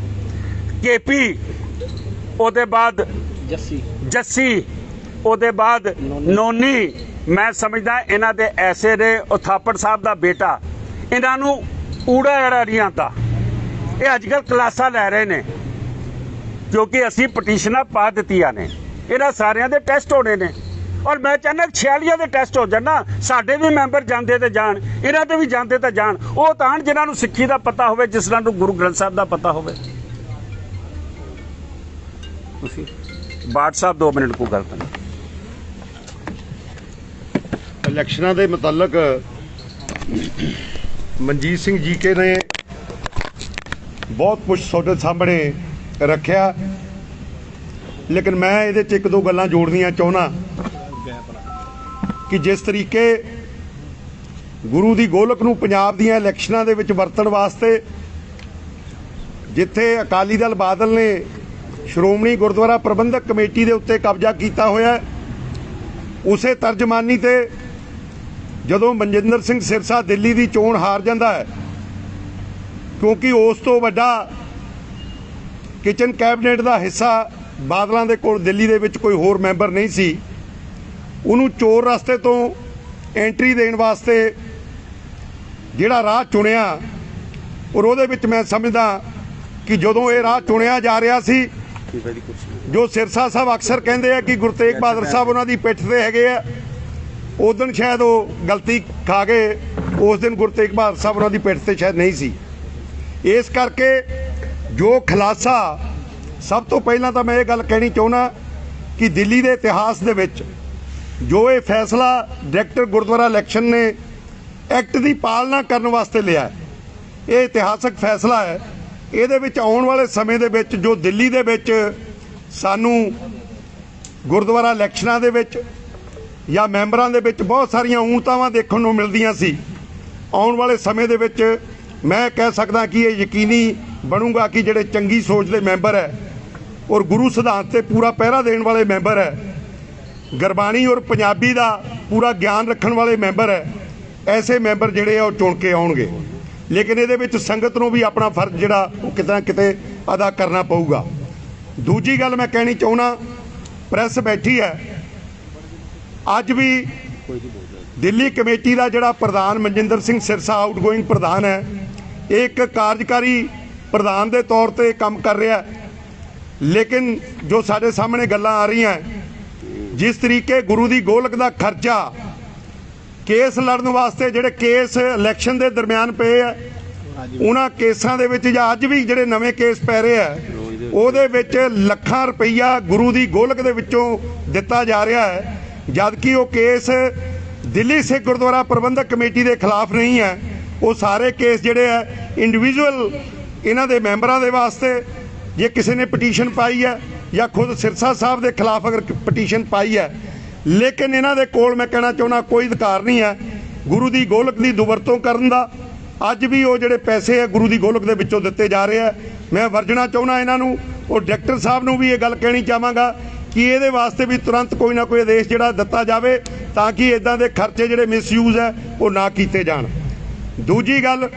S1: ਕੇਪੀ, ਉਹਦੇ ਬਾਅਦ ਜੱਸੀ, ਉਹਦੇ ਬਾਅਦ ਨੋਨੀ, ਮੈਂ ਸਮਝਦਾ ਇਹਨਾਂ ਦੇ ਐਸੇ ਨੇ। ਉਹ ਥਾਪੜ ਸਾਹਿਬ ਦਾ ਬੇਟਾ, ਇਹਨਾਂ ਨੂੰ ਊੜਾ ਐੜਾ ਨਹੀਂ ਆਉਂਦਾ। ਇਹ ਅੱਜ ਕੱਲ੍ਹ ਕਲਾਸਾਂ ਲੈ ਰਹੇ ਨੇ ਕਿਉਂਕਿ ਅਸੀਂ ਪਟੀਸ਼ਨਾਂ ਪਾ ਦਿੱਤੀਆਂ ਨੇ। ਇਹਨਾਂ ਸਾਰਿਆਂ ਦੇ ਟੈਸਟ ਹੋਣੇ ਨੇ ਔਰ ਮੈਂ ਚਾਹੁੰਦਾ 46 ਦੇ ਟੈਸਟ ਹੋ ਜਾਣ ਨਾ। ਸਾਡੇ ਵੀ ਮੈਂਬਰ ਜਾਂਦੇ ਤੇ ਜਾਣ, ਇਹਨਾਂ ਦੇ ਵੀ ਜਾਂਦੇ ਤਾਂ ਜਾਣ। ਉਹ ਤਾਂ ਜਿਨ੍ਹਾਂ ਨੂੰ ਸਿੱਖੀ ਦਾ ਪਤਾ ਹੋਵੇ, ਜਿਸ ਨੂੰ ਗੁਰੂ ਗ੍ਰੰਥ ਸਾਹਿਬ ਦਾ ਪਤਾ ਹੋਵੇ। ਤੁਸੀਂ ਬਾਟ ਸਾਹਿਬ 2 ਮਿੰਟ ਕੋਈ ਗਲਤ ਨਹੀਂ।
S5: ਇਲੈਕਸ਼ਨਾਂ ਦੇ ਮੁਤਲਕ ਮਨਜੀਤ ਸਿੰਘ ਜੀਕੇ ਨੇ ਬਹੁਤ ਕੁਝ ਤੁਹਾਡੇ ਸਾਹਮਣੇ ਰੱਖਿਆ, ਲੇਕਿਨ ਮੈਂ ਇਹਦੇ 'ਚ 1-2 ਗੱਲਾਂ ਜੋੜਨੀਆਂ ਚਾਹੁੰਦਾ ਕਿ ਜਿਸ ਤਰੀਕੇ ਗੁਰੂ ਦੀ ਗੋਲਕ ਨੂੰ ਪੰਜਾਬ ਦੀਆਂ ਇਲੈਕਸ਼ਨਾਂ ਦੇ ਵਿੱਚ ਵਰਤਣ ਵਾਸਤੇ, ਜਿੱਥੇ ਅਕਾਲੀ ਦਲ ਬਾਦਲ ਨੇ ਸ਼੍ਰੋਮਣੀ ਗੁਰਦੁਆਰਾ ਪ੍ਰਬੰਧਕ ਕਮੇਟੀ ਦੇ ਉੱਤੇ ਕਬਜ਼ਾ ਕੀਤਾ ਹੋਇਆ, ਉਸੇ ਤਰਜਮਾਨੀ ਤੇ ਜਦੋਂ ਮਨਜਿੰਦਰ ਸਿੰਘ ਸਿਰਸਾ ਦਿੱਲੀ ਦੀ ਚੋਣ ਹਾਰ ਜਾਂਦਾ ਹੈ, ਕਿਉਂਕਿ ਉਸ ਤੋਂ ਵੱਡਾ ਕਿਚਨ ਕੈਬਨਿਟ ਦਾ ਹਿੱਸਾ ਬਾਦਲਾਂ ਦੇ ਕੋਲ ਦਿੱਲੀ ਦੇ ਵਿੱਚ ਕੋਈ ਹੋਰ ਮੈਂਬਰ ਨਹੀਂ ਸੀ, ਉਹਨੂੰ ਚੋਰ ਰਸਤੇ ਤੋਂ ਐਂਟਰੀ ਦੇਣ ਵਾਸਤੇ ਜਿਹੜਾ ਰਾਹ ਚੁਣਿਆ। ਔਰ ਉਹਦੇ ਵਿੱਚ ਮੈਂ ਸਮਝਦਾ ਕਿ ਜਦੋਂ ਇਹ ਰਾਹ ਚੁਣਿਆ ਜਾ ਰਿਹਾ ਸੀ, ਜੋ ਸਿਰਸਾ ਸਾਹਿਬ ਅਕਸਰ ਕਹਿੰਦੇ ਆ ਕਿ ਗੁਰੂ ਤੇਗ ਬਹਾਦਰ ਸਾਹਿਬ ਉਹਨਾਂ ਦੀ ਪਿੱਠ ਤੇ ਹੈਗੇ ਆ, ਉਸ ਦਿਨ ਸ਼ਾਇਦ ਉਹ ਗਲਤੀ ਖਾ ਗਏ। ਉਸ ਦਿਨ ਗੁਰੂ ਤੇਗ ਬਹਾਦਰ ਸਾਹਿਬ ਉਹਨਾਂ ਦੀ ਪਿੱਠ ਤੇ ਸ਼ਾਇਦ ਨਹੀਂ ਸੀ। ਇਸ ਕਰਕੇ ਜੋ ਖੁਲਾਸਾ, ਸਭ ਤੋਂ ਪਹਿਲਾਂ ਤਾਂ ਮੈਂ ਇਹ ਗੱਲ ਕਹਿਣੀ ਚਾਹੁੰਦਾ ਕਿ ਦਿੱਲੀ ਦੇ ਇਤਿਹਾਸ ਦੇ ਵਿੱਚ ਜੋ ਇਹ ਫੈਸਲਾ ਡਾਇਰੈਕਟਰ ਗੁਰਦੁਆਰਾ ਇਲੈਕਸ਼ਨ ਨੇ ਐਕਟ ਦੀ ਪਾਲਣਾ ਕਰਨ ਵਾਸਤੇ ਲਿਆ, ਇਹ ਇਤਿਹਾਸਕ ਫੈਸਲਾ ਹੈ। ਇਹਦੇ ਵਿੱਚ ਆਉਣ ਵਾਲੇ ਸਮੇਂ ਦੇ ਵਿੱਚ ਜੋ ਦਿੱਲੀ ਦੇ ਵਿੱਚ ਸਾਨੂੰ ਗੁਰਦੁਆਰਾ ਇਲੈਕਸ਼ਨਾਂ ਦੇ ਵਿੱਚ ਜਾਂ ਮੈਂਬਰਾਂ ਦੇ ਵਿੱਚ ਬਹੁਤ ਸਾਰੀਆਂ ਊਣਤਾਵਾਂ ਦੇਖਣ ਨੂੰ ਮਿਲਦੀਆਂ ਸੀ, ਆਉਣ ਵਾਲੇ ਸਮੇਂ ਦੇ ਵਿੱਚ ਮੈਂ ਕਹਿ ਸਕਦਾ ਕਿ ਇਹ ਯਕੀਨੀ ਬਣੂਗਾ ਕਿ ਜਿਹੜੇ ਚੰਗੀ ਸੋਚ ਦੇ ਮੈਂਬਰ ਹੈ ਔਰ ਗੁਰੂ ਸਿਧਾਂਤ ਤੇ ਪੂਰਾ ਪਹਿਰਾ ਦੇਣ ਵਾਲੇ ਮੈਂਬਰ ਹੈ, ਗੁਰਬਾਣੀ ਔਰ ਪੰਜਾਬੀ ਦਾ ਪੂਰਾ ਗਿਆਨ ਰੱਖਣ ਵਾਲੇ ਮੈਂਬਰ ਹੈ, ਐਸੇ ਮੈਂਬਰ ਜਿਹੜੇ ਆ ਉਹ ਚੁਣ ਕੇ ਆਉਣਗੇ। ਲੇਕਿਨ ਇਹਦੇ ਵਿੱਚ ਸੰਗਤ ਨੂੰ ਵੀ ਆਪਣਾ ਫਰਜ਼ ਜਿਹੜਾ ਉਹ ਕਿਤੇ ਨਾ ਕਿਤੇ ਅਦਾ ਕਰਨਾ ਪਊਗਾ। ਦੂਜੀ ਗੱਲ ਮੈਂ ਕਹਿਣੀ ਚਾਹੁੰਦਾ, ਪ੍ਰੈਸ ਬੈਠੀ ਹੈ, ਅੱਜ ਵੀ ਦਿੱਲੀ ਕਮੇਟੀ ਦਾ ਜਿਹੜਾ ਪ੍ਰਧਾਨ ਮਨਜਿੰਦਰ ਸਿੰਘ ਸਿਰਸਾ ਆਊਟਗੋਇੰਗ ਪ੍ਰਧਾਨ ਹੈ, ਇਹ ਇੱਕ ਕਾਰਜਕਾਰੀ ਪ੍ਰਧਾਨ ਦੇ ਤੌਰ ਤੇ ਕੰਮ ਕਰ ਰਿਹਾ। ਲੇਕਿਨ ਜੋ ਸਾਡੇ ਸਾਹਮਣੇ ਗੱਲਾਂ ਆ ਰਹੀਆਂ, ਜਿਸ ਤਰੀਕੇ ਗੁਰੂ ਦੀ ਗੋਲਕ ਦਾ ਖਰਚਾ ਕੇਸ ਲੜਨ ਵਾਸਤੇ, ਜਿਹੜੇ ਕੇਸ ਇਲੈਕਸ਼ਨ ਦੇ ਦਰਮਿਆਨ ਪਏ ਆ, ਉਹਨਾਂ ਕੇਸਾਂ ਦੇ ਵਿੱਚ ਜਾਂ ਅੱਜ ਵੀ ਜਿਹੜੇ ਨਵੇਂ ਕੇਸ ਪੈ ਰਹੇ ਆ, ਉਹਦੇ ਵਿੱਚ ਲੱਖਾਂ ਰੁਪਈਆ ਗੁਰੂ ਦੀ ਗੋਲਕ ਦੇ ਵਿੱਚੋਂ ਦਿੱਤਾ ਜਾ ਰਿਹਾ ਹੈ, ਜਦਕਿ ਉਹ ਕੇਸ ਦਿੱਲੀ ਸਿੱਖ ਗੁਰਦੁਆਰਾ ਪ੍ਰਬੰਧਕ ਕਮੇਟੀ ਦੇ ਖਿਲਾਫ ਨਹੀਂ ਹੈ। ਉਹ ਸਾਰੇ ਕੇਸ ਜਿਹੜੇ ਆ ਇੰਡੀਵਿਜੂਅਲ ਇਹਨਾਂ ਦੇ ਮੈਂਬਰਾਂ ਦੇ ਵਾਸਤੇ, ਜੇ ਕਿਸੇ ਨੇ ਪਟੀਸ਼ਨ ਪਾਈ ਹੈ ਜਾਂ ਖੁਦ ਸਿਰਸਾ ਸਾਹਿਬ ਦੇ ਖਿਲਾਫ ਅਗਰ ਪਟੀਸ਼ਨ ਪਾਈ ਹੈ, ਲੇਕਿਨ ਇਹਨਾਂ ਦੇ ਕੋਲ ਮੈਂ ਕਹਿਣਾ ਚਾਹੁੰਦਾ ਕੋਈ ਅਧਿਕਾਰ ਨਹੀਂ ਹੈ ਗੁਰੂ ਦੀ ਗੋਲਕ ਦੀ ਦੁਰਵਰਤੋਂ ਕਰਨ ਦਾ। ਅੱਜ ਵੀ ਉਹ ਜਿਹੜੇ ਪੈਸੇ ਹੈ ਗੁਰੂ ਦੀ ਗੋਲਕ ਦੇ ਵਿੱਚੋਂ ਦਿੱਤੇ ਜਾ ਰਹੇ ਆ। ਮੈਂ ਵਰਜਣਾ ਚਾਹੁੰਦਾ ਇਹਨਾਂ ਨੂੰ, ਉਹ ਡਾਇਰੈਕਟਰ ਸਾਹਿਬ ਨੂੰ ਵੀ ਇਹ ਗੱਲ ਕਹਿਣੀ ਚਾਹਾਂਗਾ ਕਿ ਇਹਦੇ ਵਾਸਤੇ ਵੀ ਤੁਰੰਤ ਕੋਈ ਨਾ ਕੋਈ ਆਦੇਸ਼ ਜਿਹੜਾ ਦਿੱਤਾ ਜਾਵੇ, ਤਾਂ ਕਿ ਇਦਾਂ ਦੇ ਖਰਚੇ ਜਿਹੜੇ ਮਿਸਯੂਜ਼ ਹੈ ਉਹ ਨਾ ਕੀਤੇ ਜਾਣ। ਦੂਜੀ ਗੱਲ,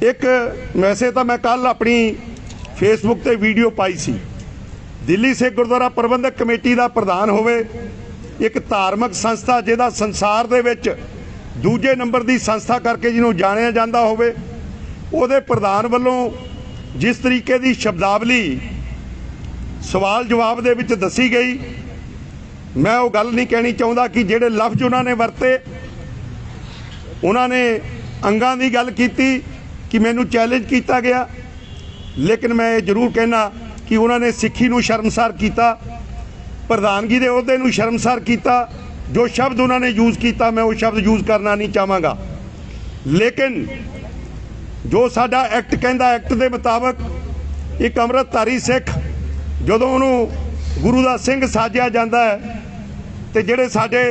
S5: ਇੱਕ ਵੈਸੇ ਤਾਂ ਮੈਂ ਕੱਲ ਆਪਣੀ ਫੇਸਬੁੱਕ ਤੇ ਵੀਡੀਓ ਪਾਈ ਸੀ, ਦਿੱਲੀ ਸਿੱਖ ਗੁਰਦੁਆਰਾ ਪ੍ਰਬੰਧਕ ਕਮੇਟੀ ਦਾ ਪ੍ਰਧਾਨ ਹੋਵੇ ਇੱਕ ਧਾਰਮਿਕ ਸੰਸਥਾ ਜਿਹਦਾ ਸੰਸਾਰ ਦੇ ਵਿੱਚ ਦੂਜੇ ਨੰਬਰ ਦੀ ਸੰਸਥਾ ਕਰਕੇ ਜਿਹਨੂੰ ਜਾਣਿਆ ਜਾਂਦਾ ਹੋਵੇ, ਉਹਦੇ ਪ੍ਰਧਾਨ ਵੱਲੋਂ ਜਿਸ ਤਰੀਕੇ ਦੀ ਸ਼ਬਦਾਵਲੀ ਸਵਾਲ ਜਵਾਬ ਦੇ ਵਿੱਚ ਦੱਸੀ ਗਈ, ਮੈਂ ਉਹ ਗੱਲ ਨਹੀਂ ਕਹਿਣੀ ਚਾਹੁੰਦਾ ਕਿ ਜਿਹੜੇ ਲਫ਼ਜ਼ ਉਹਨਾਂ ਨੇ ਵਰਤੇ, ਉਹਨਾਂ ਨੇ ਅੰਗਾਂ ਦੀ ਗੱਲ ਕੀਤੀ ਕਿ ਮੈਨੂੰ ਚੈਲੰਜ ਕੀਤਾ ਗਿਆ, ਲੇਕਿਨ ਮੈਂ ਇਹ ਜ਼ਰੂਰ ਕਹਿਣਾ ਕਿ ਉਹਨਾਂ ਨੇ ਸਿੱਖੀ ਨੂੰ ਸ਼ਰਮਸਾਰ ਕੀਤਾ, ਪ੍ਰਧਾਨਗੀ ਦੇ ਅਹੁਦੇ ਨੂੰ ਸ਼ਰਮਸਾਰ ਕੀਤਾ। ਜੋ ਸ਼ਬਦ ਉਹਨਾਂ ਨੇ ਯੂਜ਼ ਕੀਤਾ ਮੈਂ ਉਹ ਸ਼ਬਦ ਯੂਜ਼ ਕਰਨਾ ਨਹੀਂ ਚਾਹਾਂਗਾ, ਲੇਕਿਨ ਜੋ ਸਾਡਾ ਐਕਟ ਕਹਿੰਦਾ, ਐਕਟ ਦੇ ਮੁਤਾਬਕ ਇੱਕ ਅੰਮ੍ਰਿਤਧਾਰੀ ਸਿੱਖ ਜਦੋਂ ਉਹਨੂੰ ਗੁਰੂ ਦਾ ਸਿੰਘ ਸਾਜਿਆ ਜਾਂਦਾ ਹੈ, ਤੇ ਜਿਹੜੇ ਸਾਡੇ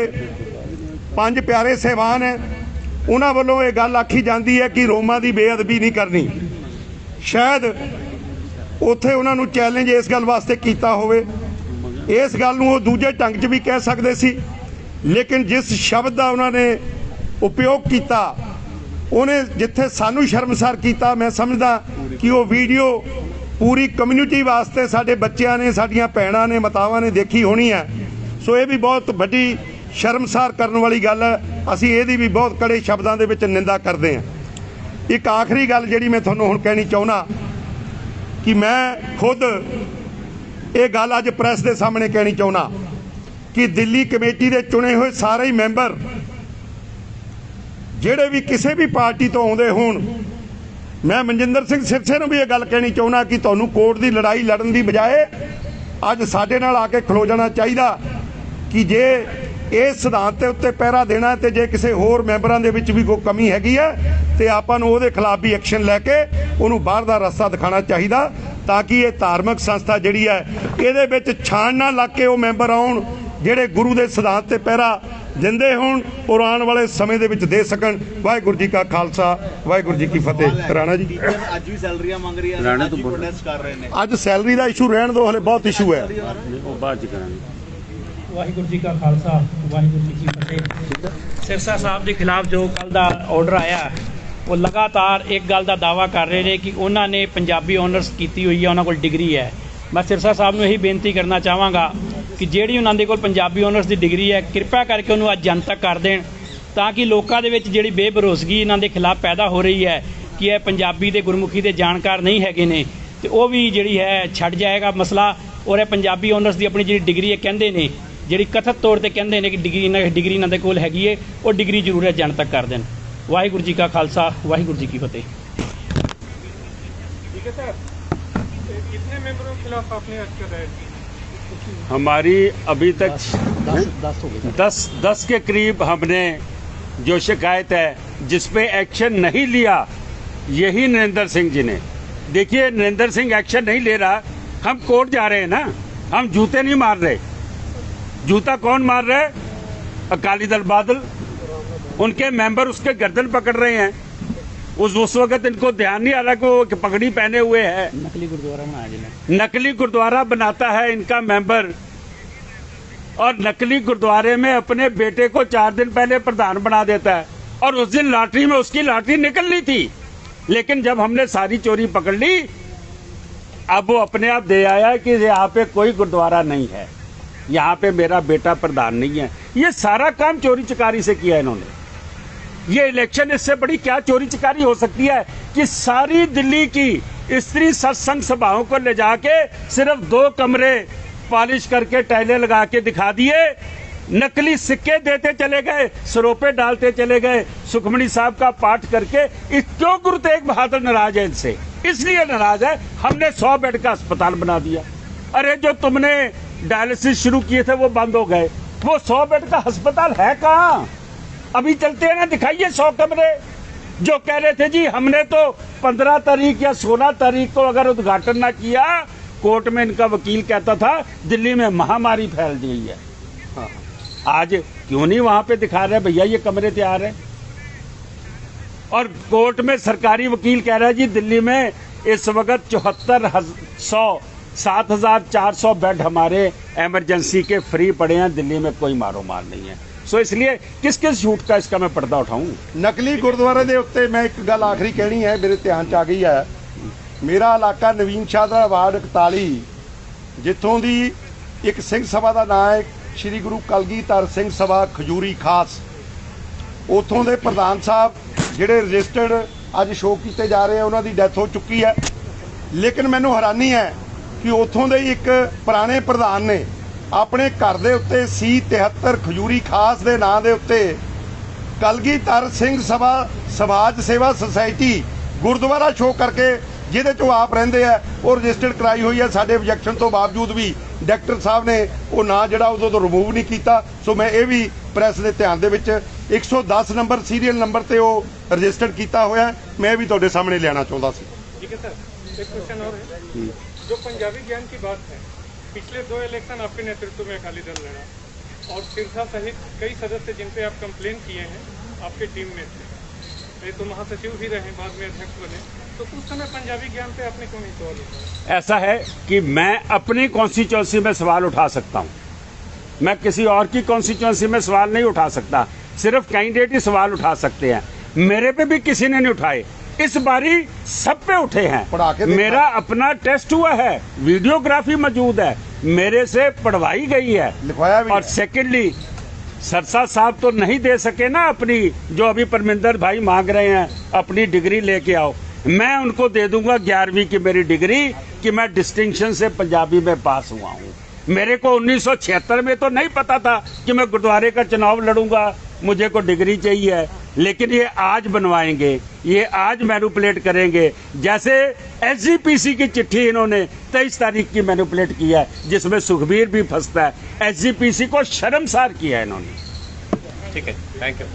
S5: ਪੰਜ ਪਿਆਰੇ ਸਹਿਬਾਨ ਹੈ, ਉਹਨਾਂ ਵੱਲੋਂ ਇਹ ਗੱਲ ਆਖੀ ਜਾਂਦੀ ਹੈ ਕਿ ਰੋਮਾਂ ਦੀ ਬੇਅਦਬੀ ਨਹੀਂ ਕਰਨੀ। ਸ਼ਾਇਦ ਉੱਥੇ ਉਹਨਾਂ ਨੂੰ ਚੈਲੰਜ ਇਸ ਗੱਲ ਵਾਸਤੇ ਕੀਤਾ ਹੋਵੇ, ਇਸ ਗੱਲ ਨੂੰ ਉਹ ਦੂਜੇ ਢੰਗ 'ਚ ਵੀ ਕਹਿ ਸਕਦੇ ਸੀ, ਲੇਕਿਨ ਜਿਸ ਸ਼ਬਦ ਦਾ ਉਹਨਾਂ ਨੇ ਉਪਯੋਗ ਕੀਤਾ ਉਹਨੇ ਜਿੱਥੇ ਸਾਨੂੰ ਸ਼ਰਮਸਾਰ ਕੀਤਾ, ਮੈਂ ਸਮਝਦਾ ਕਿ ਉਹ ਵੀਡੀਓ ਪੂਰੀ ਕਮਿਊਨਿਟੀ ਵਾਸਤੇ ਸਾਡੇ ਬੱਚਿਆਂ ਨੇ, ਸਾਡੀਆਂ ਭੈਣਾਂ ਨੇ, ਮਾਤਾਵਾਂ ਨੇ ਦੇਖੀ ਹੋਣੀ ਹੈ। ਸੋ ਇਹ ਵੀ ਬਹੁਤ ਵੱਡੀ ਸ਼ਰਮਸਾਰ ਕਰਨ ਵਾਲੀ ਗੱਲ ਹੈ। ਅਸੀਂ ਇਹਦੀ ਵੀ ਬਹੁਤ ਕੜੇ ਸ਼ਬਦਾਂ ਦੇ ਵਿੱਚ ਨਿੰਦਾ ਕਰਦੇ ਹਾਂ। ਇੱਕ ਆਖਰੀ ਗੱਲ ਜਿਹੜੀ ਮੈਂ ਤੁਹਾਨੂੰ ਹੁਣ ਕਹਿਣੀ ਚਾਹੁੰਦਾ ਕਿ ਮੈਂ ਖੁਦ ਇਹ ਗੱਲ ਅੱਜ ਪ੍ਰੈਸ ਦੇ ਸਾਹਮਣੇ ਕਹਿਣੀ ਚਾਹੁੰਦਾ ਕਿ ਦਿੱਲੀ ਕਮੇਟੀ ਦੇ ਚੁਣੇ ਹੋਏ ਸਾਰੇ ਹੀ ਮੈਂਬਰ ਜਿਹੜੇ ਵੀ ਕਿਸੇ ਵੀ ਪਾਰਟੀ ਤੋਂ ਆਉਂਦੇ ਹੋਣ, ਮੈਂ ਮਨਜਿੰਦਰ ਸਿੰਘ ਸਿਰਸੇ ਨੂੰ ਵੀ ਇਹ ਗੱਲ ਕਹਿਣੀ ਚਾਹੁੰਦਾ ਕਿ ਤੁਹਾਨੂੰ ਕੋਰਟ ਦੀ ਲੜਾਈ ਲੜਨ ਦੀ ਬਜਾਏ ਅੱਜ ਸਾਡੇ ਨਾਲ ਆ ਕੇ ਖਲੋ ਜਾਣਾ ਚਾਹੀਦਾ ਕਿ ਜੇ ਇਸ ਸਿਧਾਂਤ ਦੇ ਉੱਤੇ ਪਹਿਰਾ ਦੇਣਾ ਤੇ ਜੇ ਕਿਸੇ ਹੋਰ ਮੈਂਬਰਾਂ ਦੇ ਵਿੱਚ ਵੀ ਕੋਈ ਕਮੀ ਹੈਗੀ ਹੈ ਤੇ ਆਪਾਂ ਨੂੰ ਉਹਦੇ ਖਿਲਾਫ ਵੀ ਐਕਸ਼ਨ ਲੈ ਕੇ ਉਹਨੂੰ ਬਾਹਰ ਦਾ ਰਸਤਾ ਦਿਖਾਉਣਾ ਚਾਹੀਦਾ, ਤਾਂ ਕਿ ਇਹ ਧਾਰਮਿਕ ਸੰਸਥਾ ਜਿਹੜੀ ਹੈ ਇਹਦੇ ਵਿੱਚ ਛਾਣ ਨਾ ਲੱਗ ਕੇ ਉਹ ਮੈਂਬਰ ਆਉਣ ਜਿਹੜੇ ਗੁਰੂ ਦੇ ਸਿਧਾਂਤ ਤੇ ਪਹਿਰਾ ਦਿੰਦੇ ਹੋਣ ਔਰ ਆਉਣ ਵਾਲੇ ਸਮੇਂ ਦੇ ਵਿੱਚ ਦੇ ਸਕਣ। ਵਾਹਿਗੁਰੂ ਜੀ ਕਾ ਖਾਲਸਾ, ਵਾਹਿਗੁਰੂ ਜੀ ਕੀ ਫਤਿਹ। ਰਾਣਾ ਜੀ
S6: ਅੱਜ ਵੀ ਸੈਲਰੀਆਂ ਮੰਗ ਰਹੀਆਂ ਨੇ, ਅੱਜ ਵੀ ਪ੍ਰੋਟੈਸਟ ਕਰ ਰਹੇ ਨੇ।
S5: ਅੱਜ ਸੈਲਰੀ ਦਾ ਇਸ਼ੂ ਰਹਿਣ ਦਿਓ, ਹਲੇ ਬਹੁਤ ਇਸ਼ੂ ਹੈ।
S1: ਉਹ ਬਾਅਦ ਚ ਕਰਾਂਗੇ।
S2: ਵਾਹਿਗੁਰੂ ਜੀ ਕਾ ਖਾਲਸਾ, ਵਾਹਿਗੁਰੂ ਜੀ ਕੀ ਫਤਿਹ। ਸਿਰਸਾ ਸਾਹਿਬ ਦੇ ਖਿਲਾਫ ਜੋ ਕੱਲ ਦਾ ਆਰਡਰ ਆਇਆ, ਉਹ ਲਗਾਤਾਰ ਇੱਕ ਗੱਲ ਦਾ ਦਾਅਵਾ ਕਰ ਰਹੇ ਨੇ ਕਿ ਉਹਨਾਂ ਨੇ ਪੰਜਾਬੀ ਆਨਰਸ ਕੀਤੀ ਹੋਈ ਹੈ, ਉਹਨਾਂ ਕੋਲ ਡਿਗਰੀ ਹੈ। ਮੈਂ ਸਿਰਸਾ ਸਾਹਿਬ ਨੂੰ ਇਹੀ ਬੇਨਤੀ ਕਰਨਾ ਚਾਹਾਂਗਾ ਕਿ ਜਿਹੜੀ ਉਹਨਾਂ ਦੇ ਕੋਲ ਪੰਜਾਬੀ ਆਨਰਸ ਦੀ ਡਿਗਰੀ ਹੈ, ਕਿਰਪਾ ਕਰਕੇ ਉਹਨੂੰ ਅੱਜ ਜਨਤਕ ਕਰ ਦੇਣ, ਤਾਂ ਕਿ ਲੋਕਾਂ ਦੇ ਵਿੱਚ ਜਿਹੜੀ ਬੇਭਰੋਸਗੀ ਇਹਨਾਂ ਦੇ ਖਿਲਾਫ ਪੈਦਾ ਹੋ ਰਹੀ ਹੈ ਕਿ ਇਹ ਪੰਜਾਬੀ ਤੇ ਗੁਰਮੁਖੀ ਦੇ ਜਾਣਕਾਰ ਨਹੀਂ ਹੈਗੇ ਨੇ, ਤੇ ਉਹ ਵੀ ਜਿਹੜੀ ਹੈ ਛੱਡ ਜਾਏਗਾ ਮਸਲਾ। ਔਰ ਇਹ ਪੰਜਾਬੀ ਆਨਰਸ ਦੀ ਆਪਣੀ ਜਿਹੜੀ ਡਿਗਰੀ ਹੈ, ਕਹਿੰਦੇ ਨੇ ਜਿਹੜੀ ਕਥਿਤ ਤੌਰ ਤੇ ਕਹਿੰਦੇ ਨੇ ਕਿ ਡਿਗਰੀ ਇਹਨਾਂ ਦੇ ਕੋਲ ਹੈਗੀ ਹੈ, ਉਹ ਡਿਗਰੀ ਜ਼ਰੂਰ ਹੈ ਜਨਤਕ ਕਰ ਦੇਣ। ਵਾਹਿਗੁਰੂ ਜੀ ਕਾ ਖਾਲਸਾ, ਵਾਹਿਗੁਰੂ जी की फतेह।
S3: ठीक है सर, कितने मेंबरों के खिलाफ आपने आज कर रहे हैं?
S1: हमारी अभी तक 10 के करीब हमने जो शिकायत है जिस पे एक्शन नहीं लिया, यही नरेंद्र सिंह जी ने। देखिए, नरेंद्र सिंह एक्शन नहीं ले रहा, हम कोर्ट जा रहे हैं ना, हम जूते नहीं मार रहे। जूता कौन मार रहा है? अकाली दल बादल, उनके मेंबर उसके गर्दन पकड़ रहे हैं। उस वक्त इनको ध्यान नहीं आ रहा कि वो पगड़ी पहने हुए है।
S2: नकली गुरुद्वारा बनाया जिन्हें,
S1: नकली गुरुद्वारा बनाता है इनका मेंबर, और नकली गुरुद्वारे में अपने बेटे को 4 दिन पहले प्रधान बना देता है, और उस दिन लॉटरी में उसकी लॉटरी निकलनी थी, लेकिन जब हमने सारी चोरी पकड़ ली, अब वो अपने आप दे आया कि यहाँ पे कोई गुरुद्वारा नहीं है, यहाँ पे मेरा बेटा प्रधान नहीं है। ये सारा काम चोरी चकारी से किया इन्होंने। ये इलेक्शन, इससे बड़ी क्या चोरी चकारी हो सकती है कि सारी दिल्ली की स्त्री सत्संग सभाओं को ले जाके सिर्फ 2 कमरे पॉलिश करके टाइलें लगा के दिखा दिए, नकली सिक्के देते चले गए, सरोपे डालते चले गए, सुखमणी साहब का पाठ करके। क्यों गुरु तेग बहादुर नाराज है इनसे? इसलिए नाराज है, हमने 100 बेड का अस्पताल बना दिया। अरे जो तुमने डायलिसिस शुरू किए थे वो बंद हो गए, वो 100 बेड का अस्पताल है कहाँ? अभी चलते हैं ना, दिखाइए 100 कमरे। जो कह रहे थे जी हमने तो 15 तारीख या 16 तारीख को अगर उद्घाटन ना किया, कोर्ट में इनका वकील कहता था दिल्ली में महामारी फैल गई है। आज क्यों नहीं वहां पे दिखा रहे भैया ये कमरे तैयार है? और कोर्ट में सरकारी वकील कह रहा है जी दिल्ली में इस वक्त 7,400 बेड हमारे एमरजेंसी के फ्री पड़े हैं, दिल्ली में कोई मारो मार नहीं है। सो इसलिए किस किस झूठ का इसका मैं पर्दा उठाऊं?
S5: ਨਕਲੀ ਗੁਰਦੁਆਰੇ ਦੇ ਉੱਤੇ ਮੈਂ ਇੱਕ ਗੱਲ ਆਖਰੀ ਕਹਿਣੀ ਹੈ, ਮੇਰੇ ਧਿਆਨ 'ਚ ਆ ਗਈ ਹੈ। ਮੇਰਾ ਇਲਾਕਾ ਨਵੀਨ ਸ਼ਾਹ ਦਾ ਵਾਰਡ 41, ਜਿੱਥੋਂ ਦੀ ਇੱਕ ਸਿੰਘ ਸਭਾ ਦਾ ਨਾਮ ਹੈ ਸ਼੍ਰੀ ਗੁਰੂ ਕਲਗੀਧਰ ਸਿੰਘ ਸਭਾ ਖਜੂਰੀ ਖਾਸ, ਉੱਥੋਂ ਦੇ ਪ੍ਰਧਾਨ ਸਾਹਿਬ ਜਿਹੜੇ ਰਜਿਸਟਰਡ ਅੱਜ ਸ਼ੋਅ ਕੀਤੇ ਜਾ ਰਹੇ ਆ, ਉਹਨਾਂ ਦੀ ਡੈਥ ਹੋ ਚੁੱਕੀ ਹੈ। ਲੇਕਿਨ ਮੈਨੂੰ ਹੈਰਾਨੀ ਹੈ ਕਿ ਉੱਥੋਂ ਦੇ ਇੱਕ ਪੁਰਾਣੇ ਪ੍ਰਧਾਨ ਨੇ ਆਪਣੇ ਘਰ ਦੇ ਉੱਤੇ C73 ਖਜੂਰੀ ਖਾਸ ਦੇ ਨਾਂ ਦੇ ਉੱਤੇ ਕਲਗੀਧਰ ਸਿੰਘ ਸਭਾ ਸਮਾਜ ਸੇਵਾ ਸੁਸਾਇਟੀ ਗੁਰਦੁਆਰਾ ਸ਼ੋਅ ਕਰਕੇ, ਜਿਹਦੇ 'ਚ ਉਹ ਆਪ ਰਹਿੰਦੇ ਆ, ਉਹ ਰਜਿਸਟਰਡ ਕਰਾਈ ਹੋਈ ਹੈ। ਸਾਡੇ ਆਬਜੈਕਸ਼ਨ ਤੋਂ ਬਾਵਜੂਦ ਵੀ ਡਾਇਰੈਕਟਰ ਸਾਹਿਬ ਨੇ ਉਹ ਨਾਂ ਜਿਹੜਾ ਉਦੋਂ ਤੋਂ ਰਿਮੂਵ ਨਹੀਂ ਕੀਤਾ। ਸੋ ਮੈਂ ਇਹ ਵੀ ਪ੍ਰੈਸ ਦੇ ਧਿਆਨ ਦੇ ਵਿੱਚ 110 ਨੰਬਰ ਸੀਰੀਅਲ ਨੰਬਰ ਤੇ ਉਹ ਰਜਿਸਟਰਡ ਕੀਤਾ ਹੋਇਆ, मैं भी ਤੁਹਾਡੇ ਸਾਹਮਣੇ ਲਿਆਣਾ ਚਾਹੁੰਦਾ ਸੀ।
S3: ठीक है सर, एक क्वेश्चन और है। जो पंजाबी ज्ञान की बात है, पिछले 2 इलेक्शन आपके नेतृत्व में अकाली दल लड़ा,
S7: और सिरसा सहित कई सदस्य जिन पे आप कंप्लेन किए हैं आपके टीम में थे, नहीं तो महासचिव भी रहे, बाद में अध्यक्ष बने, तो उस समय पंजाबी ज्ञान पे आपने क्यों नहीं सवाल उठाया?
S1: ऐसा है कि मैं अपनी कॉन्स्टिट्यूंसी में सवाल उठा सकता हूं, मैं किसी और की कॉन्स्टिट्यूंसी में सवाल नहीं उठा सकता, सिर्फ कैंडिडेट ही सवाल उठा सकते हैं। मेरे पे भी किसी ने नहीं उठाए, इस बारी सब पे उठे हैं। मेरा अपना टेस्ट हुआ है, वीडियोग्राफी मौजूद है, मेरे से पढ़वाई गई है,
S5: लिखवाया भी
S1: और
S5: है।
S1: सेकेंडली सरसा साहब तो नहीं दे सके ना अपनी, जो अभी परमिंदर भाई मांग रहे हैं अपनी डिग्री लेके आओ, मैं उनको दे दूंगा 11वीं की मेरी डिग्री कि मैं डिस्टिंक्शन से पंजाबी में पास हुआ हूँ। मेरे को 1976 में तो नहीं पता था कि मैं गुरुद्वारे का चुनाव लड़ूंगा, मुझे को डिग्री चाहिए, लेकिन ये आज बनवाएंगे, ये आज मैनिपुलेट करेंगे। जैसे एसजीपीसी की चिट्ठी इन्होंने 23 तारीख की मैनिपुलेट किया है, जिसमें सुखबीर भी फंसता है। एसजीपीसी को शर्मसार किया है इन्होंने।
S8: ठीक है, थैंक यू।